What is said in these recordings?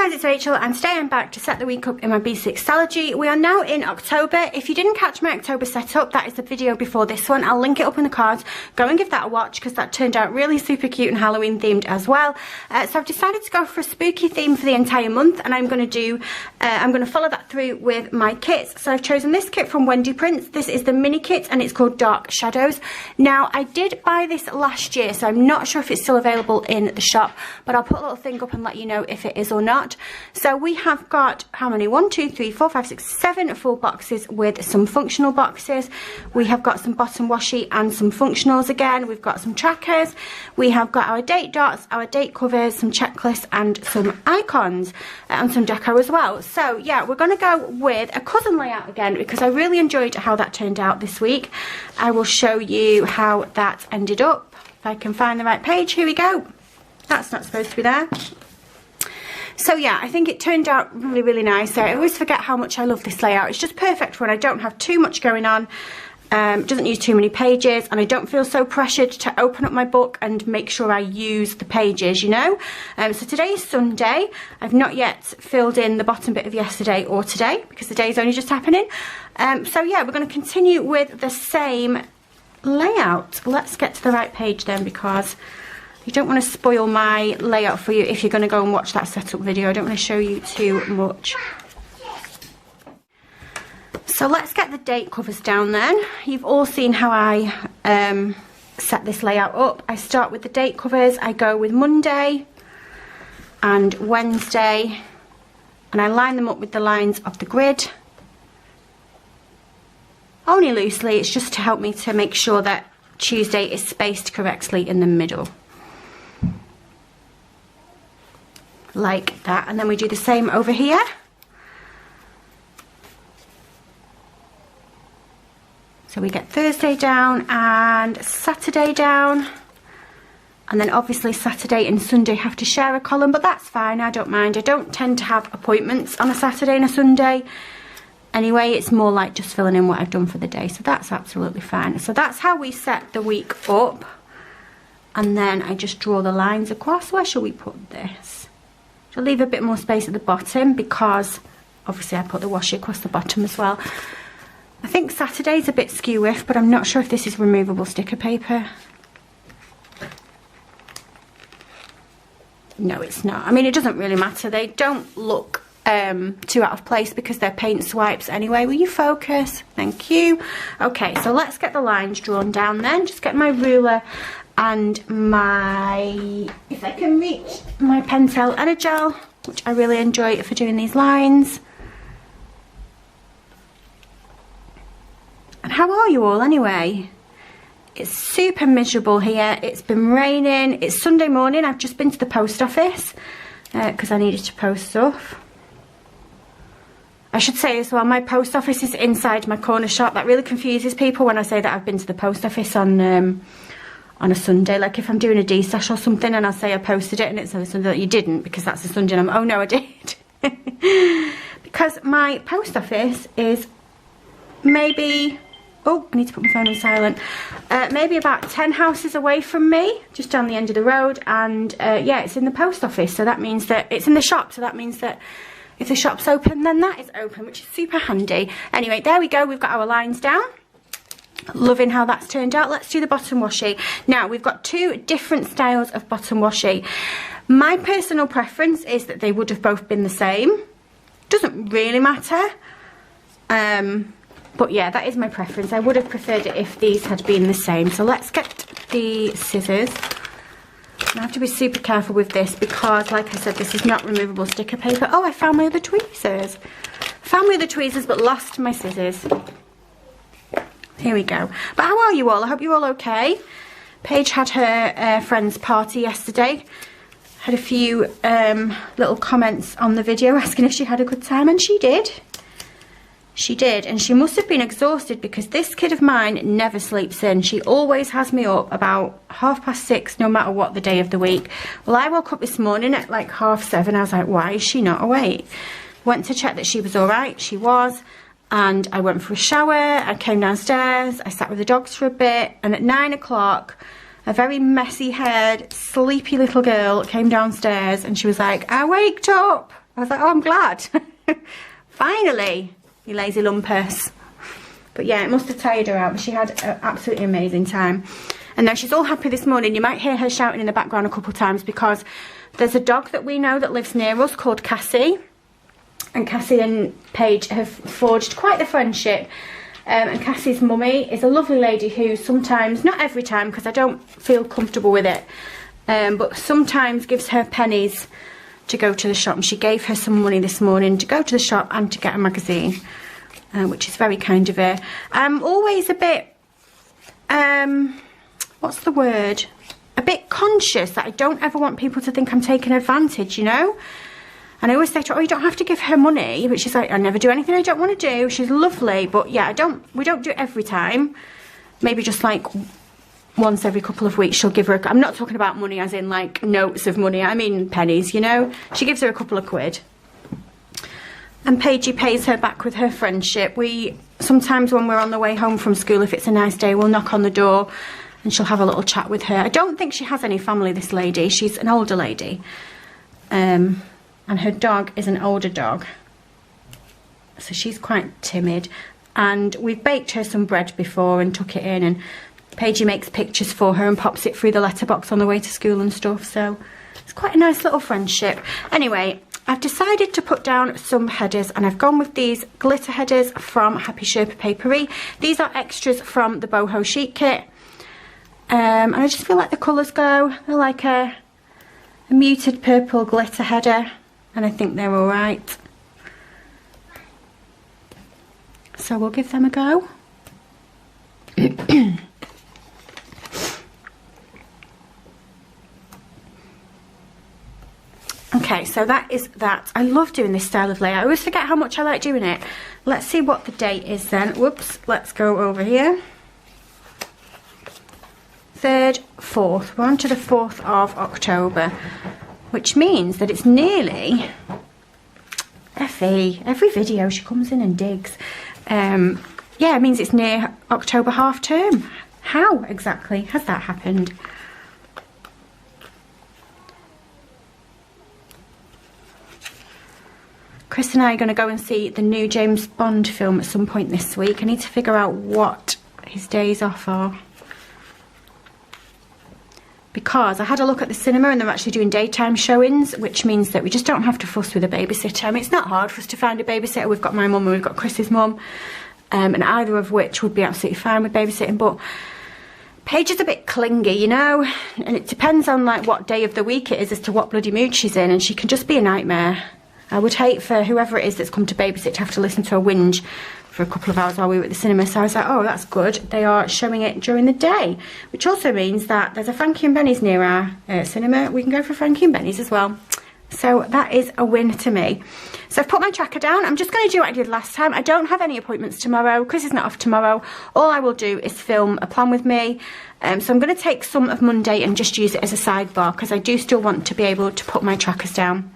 guys, it's Rachel and today I'm back to set the week up in my B6 Stalogy. We are now in October. If you didn't catch my October setup, that is the video before this one. I'll link it up in the cards. Go and give that a watch because that turned out really super cute and Halloween themed as well. So I've decided to go for a spooky theme for the entire month, and I'm going to follow that through with my kits. So I've chosen this kit from Wendy Prints. This is the mini kit and it's called Dark Shadows. Now I did buy this last year, so I'm not sure if it's still available in the shop, but I'll put a little thing up and let you know if it is or not. So we have got how many? 1, 2, 3, 4, 5, 6, 7 full boxes with some functional boxes. We have got some bottom washi and some functionals again. We've got some trackers. We have got our date dots, our date covers, some checklists and some icons and some deco as well. So yeah, we're going to go with a cousin layout again because I really enjoyed how that turned out this week. I will show you how that ended up. If I can find the right page, here we go. That's not supposed to be there. So yeah, I think it turned out really, really nice. I always forget how much I love this layout. It's just perfect when I don't have too much going on. Doesn't use too many pages, and I don't feel so pressured to open up my book and make sure I use the pages, you know. So today is Sunday. I've not yet filled in the bottom bit of yesterday or today because the day is only just happening. So yeah, we're going to continue with the same layout. Let's get to the right page then, because you don't want to spoil my layout for you if you're going to go and watch that setup video. I don't want to show you too much. So let's get the date covers down then. You've all seen how I set this layout up. I start with the date covers. I go with Monday and Wednesday, and I line them up with the lines of the grid. Only loosely, it's just to help me to make sure that Tuesday is spaced correctly in the middle. Like that, and then we do the same over here. So we get Thursday down and Saturday down, and then obviously Saturday and Sunday have to share a column, but that's fine, I don't mind. I don't tend to have appointments on a Saturday and a Sunday anyway. It's more like just filling in what I've done for the day, so that's absolutely fine. So that's how we set the week up, and then I just draw the lines across. Where shall we put this? I'll leave a bit more space at the bottom because obviously I put the washi across the bottom as well. I think Saturday's a bit skew-iff, but I'm not sure if this is removable sticker paper. No, it's not. I mean, it doesn't really matter. They don't look too out of place because they're paint swipes anyway. Will you focus? Thank you. Okay, so let's get the lines drawn down then. Just get my ruler and my, if I can reach, my Pentel Energel, which I really enjoy for doing these lines. And how are you all anyway? It's super miserable here. It's been raining. It's Sunday morning. I've just been to the post office because I needed to post stuff. I should say as well, my post office is inside my corner shop. That really confuses people when I say that I've been to the post office on a Sunday. Like if I'm doing a D-stash or something and I'll say I posted it and it's on a Sunday that you didn't, because that's a Sunday and I'm, oh no I did. Because my post office is maybe, oh I need to put my phone on silent, maybe about 10 houses away from me, just down the end of the road, and yeah, it's in the post office, so that means that it's in the shop, so that means that if the shop's open then that is open, which is super handy. Anyway, there we go, we've got our lines down. Loving how that's turned out. Let's do the bottom washi. Now we've got two different styles of bottom washi. My personal preference is that they would have both been the same. Doesn't really matter, but yeah, that is my preference. I would have preferred it if these had been the same. So let's get the scissors. I have to be super careful with this because, like I said, this is not removable sticker paper. Oh, I found my other tweezers. Found my other tweezers but lost my scissors. Here we go. But how are you all? I hope you're all okay. Paige had her friend's party yesterday. Had a few little comments on the video asking if she had a good time, and she did. She did, and she must have been exhausted because this kid of mine never sleeps in. She always has me up about 6:30 no matter what the day of the week. Well, I woke up this morning at like 7:30. I was like, why is she not awake? Went to check that she was alright. She was. And I went for a shower, I came downstairs, I sat with the dogs for a bit, and at 9 o'clock, a very messy haired, sleepy little girl came downstairs and she was like, I waked up. I was like, oh, I'm glad. Finally, you lazy lumpers. But yeah, it must have tired her out, but she had an absolutely amazing time. And now she's all happy this morning. You might hear her shouting in the background a couple of times because there's a dog that we know that lives near us called Cassie. And Cassie and Paige have forged quite the friendship. And Cassie's mummy is a lovely lady who sometimes, not every time because I don't feel comfortable with it, but sometimes gives her pennies to go to the shop. And she gave her some money this morning to go to the shop and to get a magazine, which is very kind of her. I'm always a bit, what's the word? A bit conscious that I don't ever want people to think I'm taking advantage, you know? And I always say to her, oh, you don't have to give her money. But she's like, I never do anything I don't want to do. She's lovely. But yeah, we don't do it every time. Maybe just like once every couple of weeks she'll give her I'm not talking about money as in like notes of money. I mean pennies, you know. She gives her a couple of quid. And Paigey pays her back with her friendship. Sometimes when we're on the way home from school, if it's a nice day, we'll knock on the door and she'll have a little chat with her. I don't think she has any family, this lady. She's an older lady. And her dog is an older dog, so she's quite timid. And we've baked her some bread before and took it in, and Paigey makes pictures for her and pops it through the letterbox on the way to school and stuff, so it's quite a nice little friendship. Anyway, I've decided to put down some headers, and I've gone with these glitter headers from Happy Sherpa Papery. These are extras from the boho sheet kit, and I just feel like the colours go. They're like a muted purple glitter header, and I think they're all right. So we'll give them a go. Okay, so that is that. I love doing this style of layout. I always forget how much I like doing it. Let's see what the date is then. Whoops, let's go over here. 3rd, 4th. We're on to the 4th of October. Which means that it's nearly Effie. Every video she comes in and digs. Yeah, it means it's near October half term. How exactly has that happened? Chris and I are going to go and see the new James Bond film at some point this week. I need to figure out what his days off are. Because I had a look at the cinema and they're actually doing daytime showings, which means that we just don't have to fuss with a babysitter. I mean, it's not hard for us to find a babysitter. We've got my mum and we've got Chris's mum, and either of which would be absolutely fine with babysitting. But Paige is a bit clingy, you know, and it depends on like what day of the week it is as to what bloody mood she's in, and she can just be a nightmare. I would hate for whoever it is that's come to babysit to have to listen to a whinge for a couple of hours while we were at the cinema. So I was like, oh, that's good. They are showing it during the day, which also means that there's a Frankie and Benny's near our cinema. We can go for Frankie and Benny's as well. So that is a win to me. So I've put my tracker down. I'm just going to do what I did last time. I don't have any appointments tomorrow. Chris is not off tomorrow. All I will do is film a plan with me. So I'm going to take some of Monday and just use it as a sidebar because I do still want to be able to put my trackers down.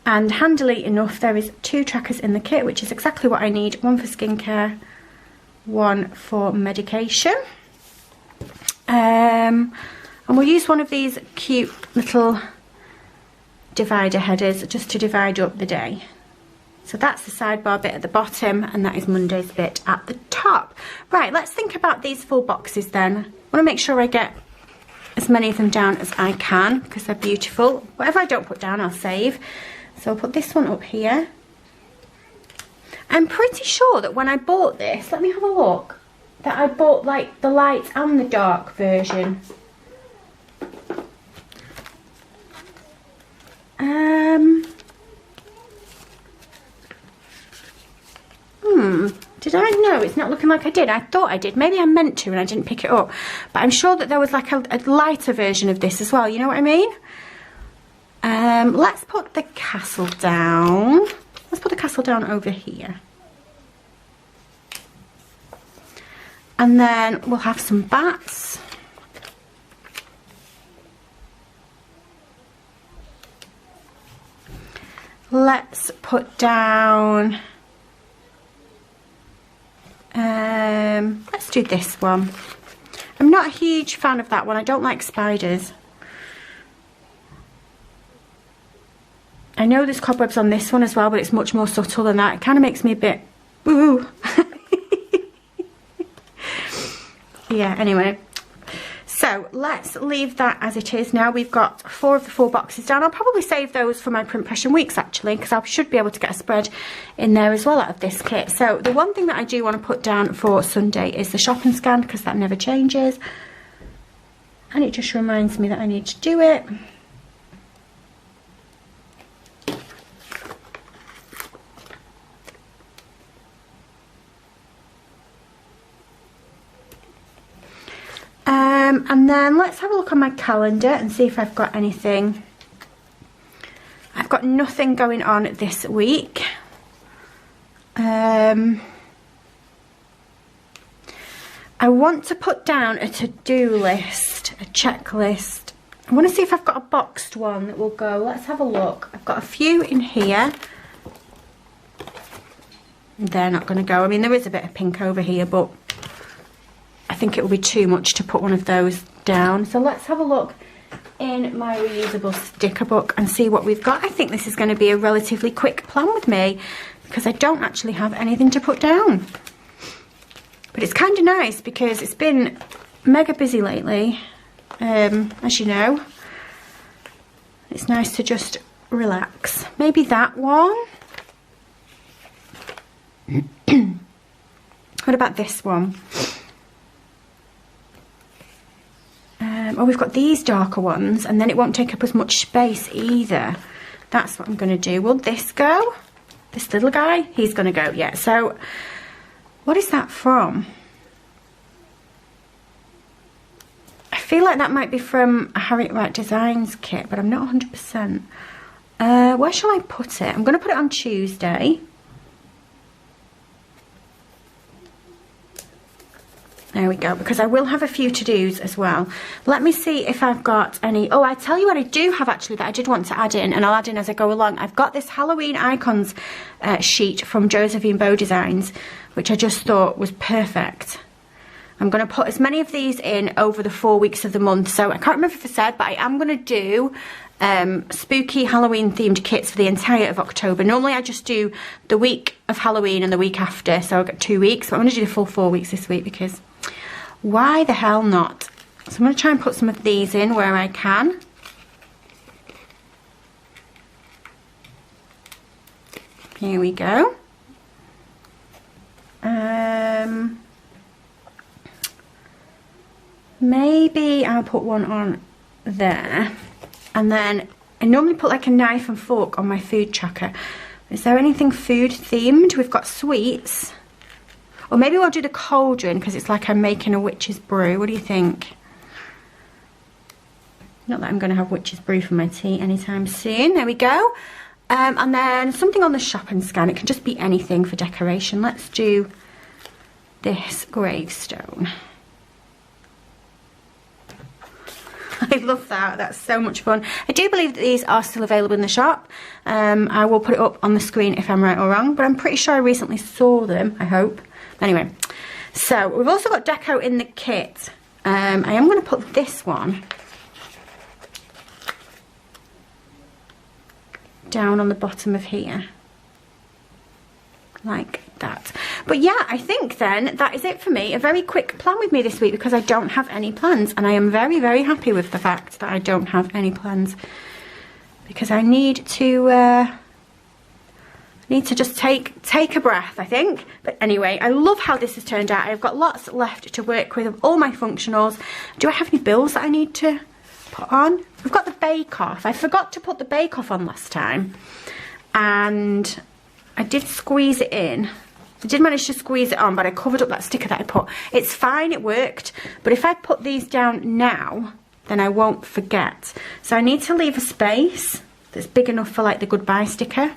And handily enough, there is 2 trackers in the kit, which is exactly what I need. One for skincare, one for medication. And we'll use one of these cute little divider headers just to divide up the day. So that's the sidebar bit at the bottom, and that is Monday's bit at the top. Right, let's think about these full boxes then. I want to make sure I get as many of them down as I can because they're beautiful. Whatever I don't put down, I'll save. So I'll put this one up here. I'm pretty sure that when I bought this, let me have a look, that I bought like the light and the dark version. Did I? No, it's not looking like I did. I thought I did. Maybe I meant to and I didn't pick it up. But I'm sure that there was like a lighter version of this as well. You know what I mean? Let's put the castle down. Let's put the castle down over here. And then we'll have some bats. Let's put down, let's do this one. I'm not a huge fan of that one. I don't like spiders. I know there's cobwebs on this one as well, but it's much more subtle than that. It kind of makes me a bit, ooh. Yeah, anyway. So let's leave that as it is now. We've got 4 of the 4 boxes down. I'll probably save those for my print impression weeks actually, because I should be able to get a spread in there as well out of this kit. So the one thing that I do want to put down for Sunday is the shop and scan, because that never changes. And it just reminds me that I need to do it. And then let's have a look on my calendar and see if I've got anything. I've got nothing going on this week. I want to put down a to-do list, a checklist. I want to see if I've got a boxed one that will go. Let's have a look. I've got a few in here. They're not going to go. I mean, there is a bit of pink over here, but I think it will be too much to put one of those down. So let's have a look in my reusable sticker book and see what we've got. I think this is going to be a relatively quick plan with me, because I don't actually have anything to put down. But it's kind of nice because it's been mega busy lately, as you know. It's nice to just relax. Maybe that one. What about this one? Oh, we've got these darker ones, and then it won't take up as much space either. That's what I'm going to do. Will this go? This little guy? He's going to go, yeah. So, what is that from? I feel like that might be from a Harriet Wright Designs kit, but I'm not 100%. Where shall I put it? I'm going to put it on Tuesday. There we go, because I will have a few to-dos as well. Let me see if I've got any. Oh, I tell you what I do have actually that I did want to add in, and I'll add in as I go along. I've got this Halloween icons sheet from Josephine Bow Designs, which I just thought was perfect. I'm going to put as many of these in over the 4 weeks of the month. So I can't remember if I said, but I am going to do spooky Halloween themed kits for the entire of October. Normally I just do the week of Halloween and the week after, so I've got 2 weeks, but I'm going to do the full 4 weeks this week, because why the hell not? So I'm going to try and put some of these in where I can. Here we go. Maybe I'll put one on there, and then I normally put like a knife and fork on my food tracker. Is there anything food themed? We've got sweets, or maybe we'll do the cauldron because it's like I'm making a witch's brew. What do you think? Not that I'm going to have witch's brew for my tea anytime soon. There we go. And then something on the shop and scan. It can just be anything for decoration. Let's do this gravestone. I love that. That's so much fun. I do believe that these are still available in the shop. I will put it up on the screen if I'm right or wrong, but I'm pretty sure I recently saw them, I hope. Anyway, so we've also got deco in the kit. I am going to put this one down on the bottom of here, like that. But yeah, I think then that is it for me. A very quick plan with me this week because I don't have any plans, and I am very, very happy with the fact that I don't have any plans, because I need to just take a breath, I think. But anyway, I love how this has turned out. I've got lots left to work with of all my functionals. Do I have any bills that I need to put on? We've got the bake off. I forgot to put the bake off on last time, and I did squeeze it in. I did manage to squeeze it on, but I covered up that sticker that I put. It's fine, it worked, but if I put these down now, then I won't forget. So I need to leave a space that's big enough for like the goodbye sticker.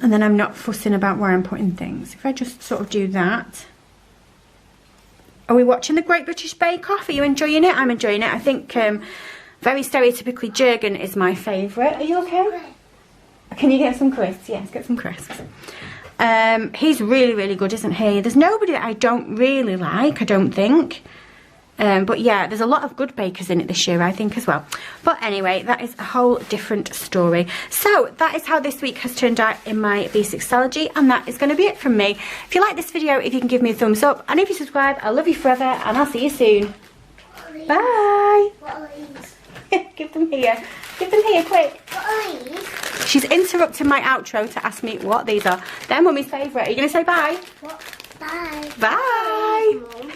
And then I'm not fussing about where I'm putting things. If I just sort of do that. Are we watching the Great British Bake Off? Are you enjoying it? I'm enjoying it. I think very stereotypically Jurgen is my favourite. Are you okay? Can you get some crisps? Yes, get some crisps. He's really, really good, isn't he? There's nobody that I don't really like, I don't think. But yeah, there's a lot of good bakers in it this year, I think, as well. But anyway, that is a whole different story. So that is how this week has turned out in my B6 Stalogy, and that is going to be it from me. If you like this video, if you can give me a thumbs up, and if you subscribe, I love you forever, and I'll see you soon. Bye. What are these? Give them here. Give them here, quick. What are these? She's interrupted my outro to ask me what these are. They're Mummy's favourite. Are you going to say bye? What? Bye. Bye. Mum.